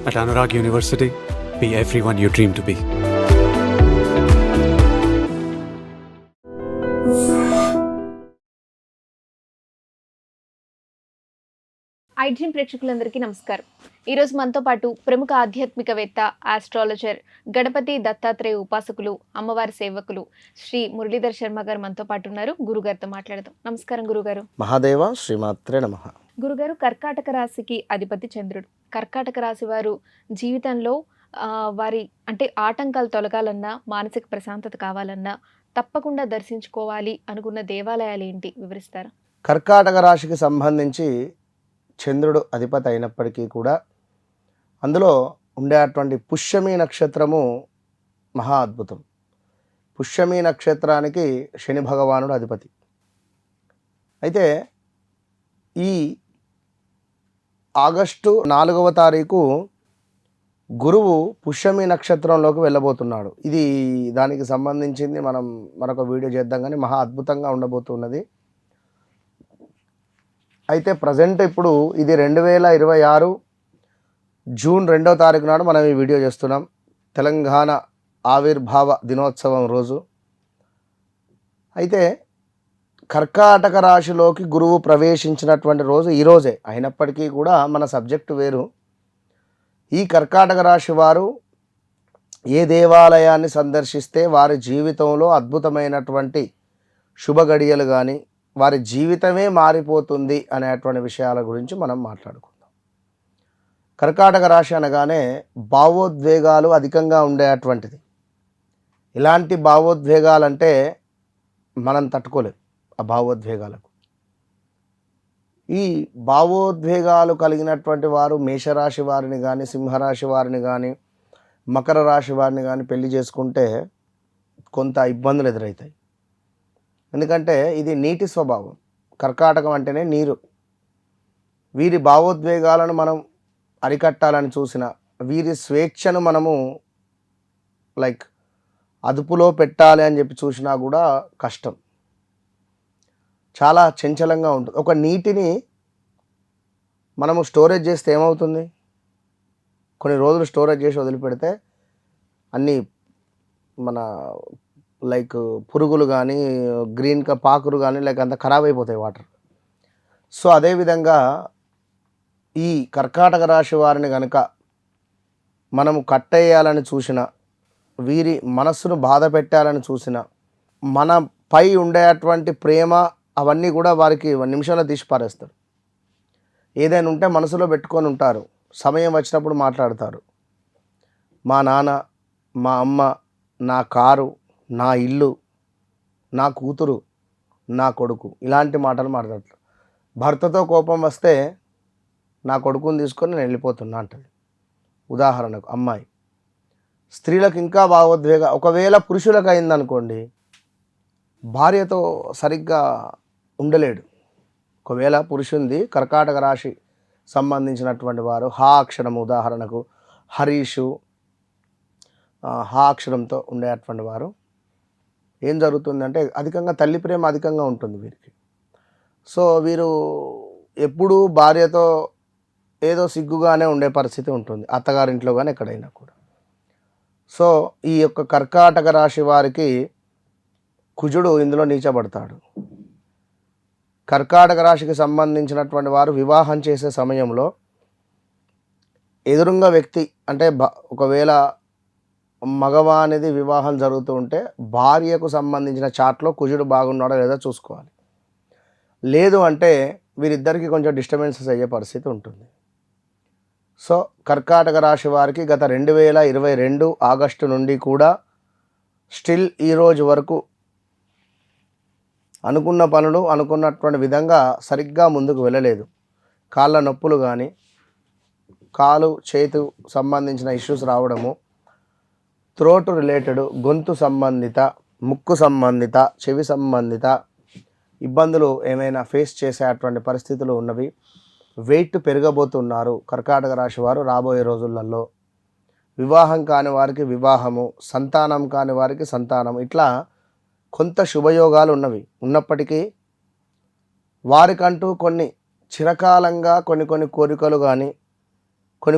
At Anurag University, be everyone you dream to be. IDream ప్రేక్షకులందరికీ నమస్కారం. ఈరోజు మనతో పాటు ప్రముఖ ఆధ్యాత్మికవేత్త, ఆస్ట్రాలజర్, గణపతి దత్తాత్రేయ ఉపాసకులు, అమ్మవారి సేవకులు శ్రీ మురళీధర్ శర్మ గారు మనతో పాటు ఉన్నారు. గురుగారితో మాట్లాడదాం. నమస్కారం గురుగారు. మహాదేవ శ్రీమాత్రే నమః. గురుగారు, కర్కాటక రాశికి అధిపతి చంద్రుడు. కర్కాటక రాశి వారు జీవితంలో వారి ఆటంకాలు తొలగాలన్నా, మానసిక ప్రశాంతత కావాలన్నా తప్పకుండా దర్శించుకోవాలి అనుకున్న దేవాలయాలు ఏంటి వివరిస్తారా? కర్కాటక రాశికి సంబంధించి చంద్రుడు అధిపతి అయినప్పటికీ కూడా అందులో ఉండేటువంటి పుష్యమి నక్షత్రము మహా అద్భుతం. పుష్యమి నక్షత్రానికి శని భగవానుడు అధిపతి. అయితే ఈ ఆగస్టు 4వ తారీఖు గురువు పుష్యమి నక్షత్రంలోకి వెళ్ళబోతున్నాడు. ఇది దానికి సంబంధించింది మనం మరొక వీడియో చేద్దాం, కానీ మహా అద్భుతంగా ఉండబోతున్నది. అయితే ప్రజెంట్ ఇప్పుడు ఇది 2026 జూన్ 2వ తారీఖు నాడు మనం ఈ వీడియో చేస్తున్నాం. తెలంగాణ ఆవిర్భావ దినోత్సవం రోజు. అయితే కర్కాటక రాశిలోకి గురువు ప్రవేశించినటువంటి రోజు ఈరోజే అయినప్పటికీ కూడా మన సబ్జెక్టు వేరు. ఈ కర్కాటక రాశి వారు ఏ దేవాలయాన్ని సందర్శిస్తే వారి జీవితంలో అద్భుతమైనటువంటి శుభ గడియలు కానీ వారి జీవితమే మారిపోతుంది అనేటువంటి విషయాల గురించి మనం మాట్లాడుకుందాం. కర్కాటక రాశి అనగానే భావోద్వేగాలు అధికంగా ఉండేటువంటిది. ఇలాంటి భావోద్వేగాలంటే మనం తట్టుకోలేం. ఆ భావోద్వేగాలకు ఈ భావోద్వేగాలు కలిగినటువంటి వారు మేషరాశి వారిని కానీ, సింహరాశి వారిని కానీ, మకర రాశి వారిని కానీ పెళ్లి చేసుకుంటే కొంత ఇబ్బందులు ఎదురవుతాయి. ఎందుకంటే ఇది నీటి స్వభావం. కర్కాటకం అంటేనే నీరు. వీరి భావోద్వేగాలను మనం అరికట్టాలని చూసిన, వీరి స్వేచ్ఛను మనము అదుపులో పెట్టాలి అని చెప్పి చూసినా కూడా కష్టం. చాలా చంచలంగా ఉంటుంది. ఒక నీటిని మనము స్టోరేజ్ చేస్తే ఏమవుతుంది? కొన్ని రోజులు స్టోరేజ్ చేసి వదిలిపెడితే అన్నీ మన పురుగులు కానీ, పాకురు కానీ అంతా ఖరాబ్ అయిపోతాయి వాటర్. సో అదేవిధంగా ఈ కర్కాటక రాశి వారిని కనుక మనము కట్టేయాలని చూసిన, వీరి మనస్సును బాధ పెట్టాలని చూసిన, మనపై ఉండేటువంటి ప్రేమ అవన్నీ కూడా వారికి నిమిషంలో తీసి పారేస్తారు. ఏదైనా ఉంటే మనసులో పెట్టుకొని ఉంటారు. సమయం వచ్చినప్పుడు మాట్లాడతారు. మా నాన్న, మా అమ్మ, నా కారు, నా ఇల్లు, నా కూతురు, నా కొడుకు, ఇలాంటి మాటలు మాట్లాడతారు. భర్తతో కోపం వస్తే నా కొడుకుని తీసుకొని నేను వెళ్ళిపోతున్నా అంటది. ఉదాహరణకు అమ్మాయి. స్త్రీలకు ఇంకా భావోద్వేగ, ఒకవేళ పురుషులకు అయిందనుకోండి, భార్యతో సరిగ్గా ఉండలేడు. ఒకవేళ పురుషుంది కర్కాటక రాశి సంబంధించినటువంటి వారు హా అక్షరం, ఉదాహరణకు హరీషు, హా అక్షరంతో ఉండేటువంటి వారు ఏం జరుగుతుందంటే అధికంగా తల్లి ప్రేమ అధికంగా ఉంటుంది వీరికి. సో వీరు ఎప్పుడూ భార్యతో ఏదో సిగ్గుగానే ఉండే పరిస్థితి ఉంటుంది, అత్తగారింట్లో కానీ ఎక్కడైనా కూడా. సో ఈ యొక్క కర్కాటక రాశి వారికి కుజుడు ఇందులో నీచబడతాడు. కర్కాటక రాశికి సంబంధించినటువంటి వారు వివాహం చేసే సమయంలో ఎదురుంగా వ్యక్తి ఒకవేళ మగవానిది వివాహం జరుగుతూ ఉంటే భార్యకు సంబంధించిన చాట్లో కుజుడు బాగున్నాడో లేదో చూసుకోవాలి. లేదు అంటే వీరిద్దరికీ కొంచెం డిస్టర్బెన్సెస్ అయ్యే పరిస్థితి ఉంటుంది. సో కర్కాటక రాశి వారికి గత 2022 ఆగస్టు నుండి కూడా స్టిల్ ఈరోజు వరకు అనుకున్న పనులు అనుకున్నటువంటి విధంగా సరిగ్గా ముందుకు వెళ్ళలేదు. కాళ్ళ నొప్పులు కానీ, కాలు చేతు సంబంధించిన ఇష్యూస్ రావడము, థ్రోట్ రిలేటెడ్, గొంతు సంబంధిత, ముక్కు సంబంధిత, చెవి సంబంధిత ఇబ్బందులు ఏమైనా ఫేస్ చేసేటువంటి పరిస్థితులు ఉన్నవి. వెయిట్ పెరగబోతున్నారు కర్కాటక రాశి వారు రాబోయే రోజులలో. వివాహం కాని వారికి వివాహము, సంతానం కాని వారికి సంతానం, ఇట్లా కొంత శుభయోగాలు ఉన్నప్పటికీ వారికంటూ కొన్ని చిరకాలంగా కొన్ని కోరికలు కానీ,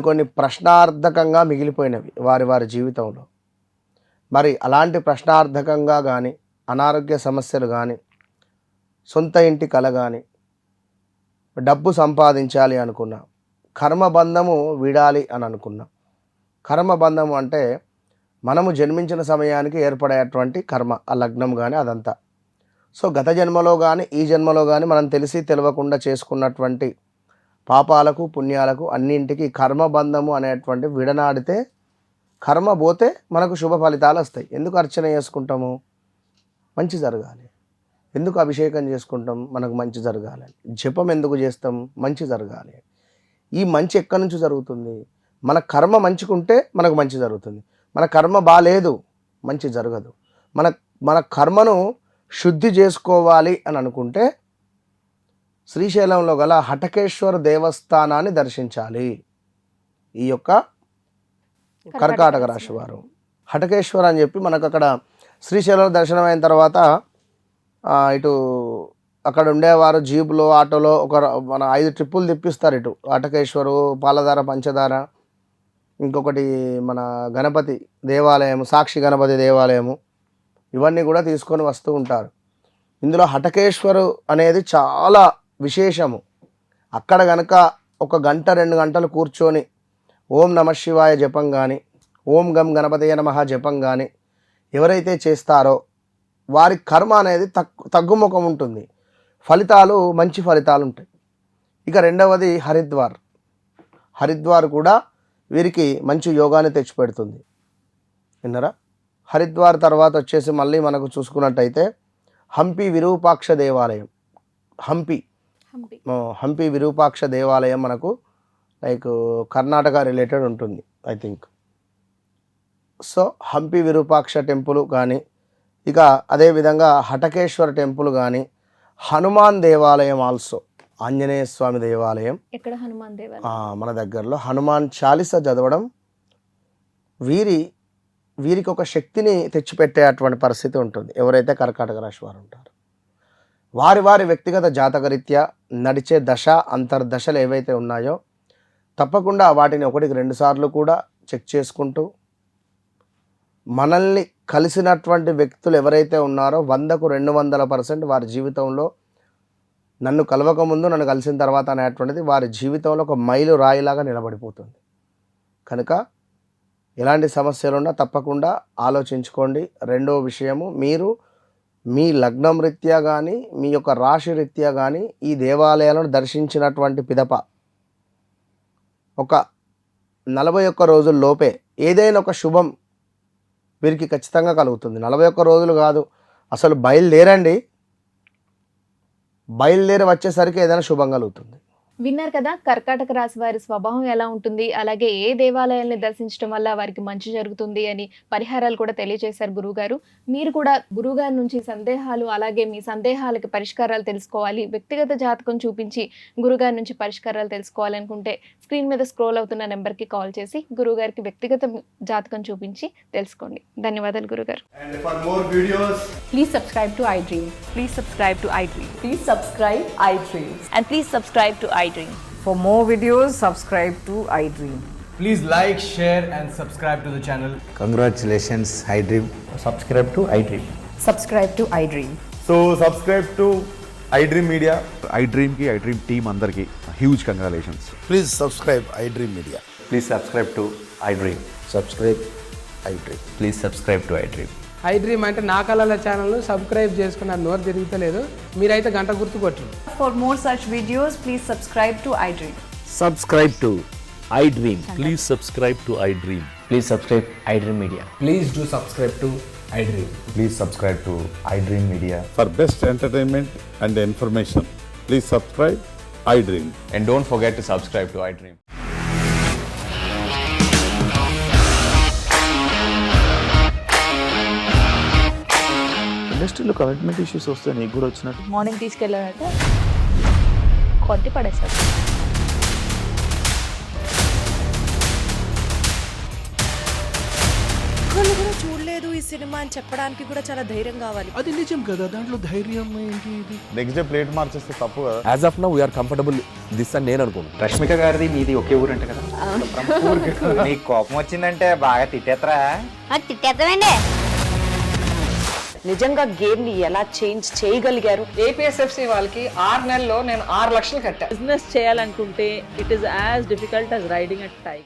కొన్ని ప్రశ్నార్థకంగా మిగిలిపోయినవి వారి జీవితంలో. మరి అలాంటి ప్రశ్నార్థకంగా కానీ, అనారోగ్య సమస్యలు కానీ, సొంత ఇంటి కల కానీ, డబ్బు సంపాదించాలి అనుకున్నా, కర్మబంధము వీడాలి అని అనుకున్నా. కర్మబంధము అంటే మనము జన్మించిన సమయానికి ఏర్పడేటువంటి కర్మ, ఆ లగ్నం కానీ అదంతా. సో గత జన్మలో కానీ ఈ జన్మలో కానీ మనం తెలిసి తెలియకుండా చేసుకున్నటువంటి పాపాలకు పుణ్యాలకు అన్నింటికి కర్మబంధము అనేటువంటి విడనాడితే కర్మ పోతే మనకు శుభ ఫలితాలు వస్తాయి. ఎందుకు అర్చన చేసుకుంటాము? మంచి జరగాలి. ఎందుకు అభిషేకం చేసుకుంటాం? మనకు మంచి జరగాలి. జపం ఎందుకు చేస్తాం? మంచి జరగాలి. ఈ మంచి ఎక్కడి నుంచి జరుగుతుంది? మన కర్మ మంచికుంటే మనకు మంచి జరుగుతుంది. మన కర్మ బాలేదు, మంచి జరగదు. మన కర్మను శుద్ధి చేసుకోవాలి అని అనుకుంటే శ్రీశైలంలో గల హటకేశ్వర దేవస్థానాన్ని దర్శించాలి. ఈ యొక్క కర్కాటక రాశి వారు హటకేశ్వర అని చెప్పి మనకు అక్కడ శ్రీశైలం దర్శనం అయిన తర్వాత ఇటు అక్కడ ఉండేవారు జీబులో ఆటోలో మన 5 ట్రిప్పులు తిప్పిస్తారు. ఇటు హటకేశ్వరు, పాలధార, పంచదార, ఇంకొకటి మన గణపతి దేవాలయము, సాక్షి గణపతి దేవాలయము, ఇవన్నీ కూడా తీసుకొని వస్తూ ఉంటారు. ఇందులో హటకేశ్వరు అనేది చాలా విశేషము. అక్కడ కనుక 1 గంట 2 గంటలు కూర్చొని ఓం నమ శివాయ జపం కానీ, ఓం గం గణపతయ నమః జపం కానీ ఎవరైతే చేస్తారో వారి కర్మ అనేది తగ్గుముఖం ఉంటుంది, ఫలితాలు మంచి ఫలితాలు ఉంటాయి. ఇక రెండవది హరిద్వార్ కూడా వీరికి మంచి యోగాన్ని తెచ్చిపెడుతుంది. విన్నారా? హరిద్వార్ తర్వాత వచ్చేసి మళ్ళీ మనకు చూసుకున్నట్టయితే హంపి విరూపాక్ష దేవాలయం. హంపి విరూపాక్ష దేవాలయం మనకు లైక్ కర్ణాటక రిలేటెడ్ ఉంటుంది I think. So Hampi Virupaksha temple కానీ, ఇక అదేవిధంగా హటకేశ్వర టెంపుల్ కానీ, హనుమాన్ దేవాలయం ఆల్సో, ఆంజనేయ స్వామి దేవాలయం. ఎక్కడ హనుమాన్ దేవాలయం? మన దగ్గరలో హనుమాన్ చాలీస చదవడం వీరికి ఒక శక్తిని తెచ్చిపెట్టేటువంటి పరిస్థితి ఉంటుంది. ఎవరైతే కర్కాటక రాశి వారు ఉంటారో వారి వ్యక్తిగత జాతకరీత్యా నడిచే దశ అంతర్దశలు ఏవైతే ఉన్నాయో తప్పకుండా వాటిని 1-2 సార్లు కూడా చెక్ చేసుకుంటూ, మనల్ని కలిసినటువంటి వ్యక్తులు ఎవరైతే ఉన్నారో 100కు 200% వారి జీవితంలో నన్ను కలవకముందు నన్ను కలిసిన తర్వాత అనేటువంటిది వారి జీవితంలో ఒక మైలు రాయిలాగా నిలబడిపోతుంది. కనుక ఎలాంటి సమస్యలు ఉన్నా తప్పకుండా ఆలోచించుకోండి. రెండో విషయము, మీరు మీ లగ్నం రీత్యా కానీ మీ యొక్క రాశి రీత్యా కానీ ఈ దేవాలయాలను దర్శించినటువంటి పిదప ఒక 41 రోజుల్లోపే ఏదైనా ఒక శుభం వీరికి ఖచ్చితంగా కలుగుతుంది. 41 రోజులు కాదు, అసలు బయలుదేరి వచ్చేసరికి ఏదైనా శుభం కలుగుతుంది. విన్నారు కదా, కర్కాటక రాశి వారి స్వభావం ఎలా ఉంటుంది, అలాగే ఏ దేవాలయాల్ని దర్శించడం వల్ల వారికి మంచి జరుగుతుంది అని పరిహారాలు కూడా తెలియజేశారు గురువుగారు. మీరు కూడా గురువుగారి నుంచి సందేహాలు, అలాగే మీ సందేహాలకి పరిష్కారాలు తెలుసుకోవాలి, వ్యక్తిగత జాతకం చూపించి గురువుగారి నుంచి పరిష్కారాలు తెలుసుకోవాలనుకుంటే స్క్రీన్ మీద స్క్రోల్ అవుతున్న నెంబర్కి కాల్ చేసి గురువుగారికి వ్యక్తిగత జాతకం చూపించి తెలుసుకోండి. ధన్యవాదాలు గురుగారు. Please subscribe to iDream. Please subscribe to iDream. Please subscribe iDream. And please subscribe to iDream. For more videos, subscribe to iDream. Please like, share and subscribe to the channel. Congratulations, iDream. Subscribe to iDream. Subscribe to iDream. So subscribe to iDream Media. iDream team అందరికి huge congratulations. Please subscribe iDream Media. Please subscribe to iDream. Subscribe iDream. Please subscribe to iDream. iDream అంటే నా కళల channel subscribe చేసుకున్న నోరు తిరుగుతలేదు, మీరైతే గంట గుర్తు కొట్టండి. For more such videos, please subscribe to iDream. Subscribe to iDream. Please subscribe to iDream. Please subscribe iDream Media. Please do subscribe to iDream. Please subscribe to iDream Media. For best entertainment and information, please subscribe iDream. And don't forget to subscribe to iDream. ఇండస్ట్రీలో commitment issues వస్తే నీకు కూడా వచ్చినట్టు morning తీసుకెళ్ళారంటే కొట్టి పడేస్తారు. కూడా చూడలేదు. చూడలేదు ఈ సినిమా అని చెప్పడానికి కూడా చాలా ధైర్యం కావాలి. అది నిజం కదా, దాంట్లో ధైర్యం ఏంటి? ఇది నెక్స్ట్ డే ప్లేట్ మార్చేస్తే తప్పు కదా. As of now we're comfortable this అని నేను అనుకుంటున్నాను. రష్మిక గారిది మీది ఒకే ఊరంట కదా. నీకు కోపం వచ్చిందంటే బాగా తిట్టేత్తరా? తిట్టేద్దామండి. నిజంగా గేమ్ ని ఎలా చేంజ్ చేయగలిగారు? ఏపీఎస్ఎఫ్సి వాళ్ళకి 6 నెలల్లో నేను 6 లక్షలు కట్టా. బిజినెస్ చేయాలనుకుంటే it is as difficult as riding a tiger.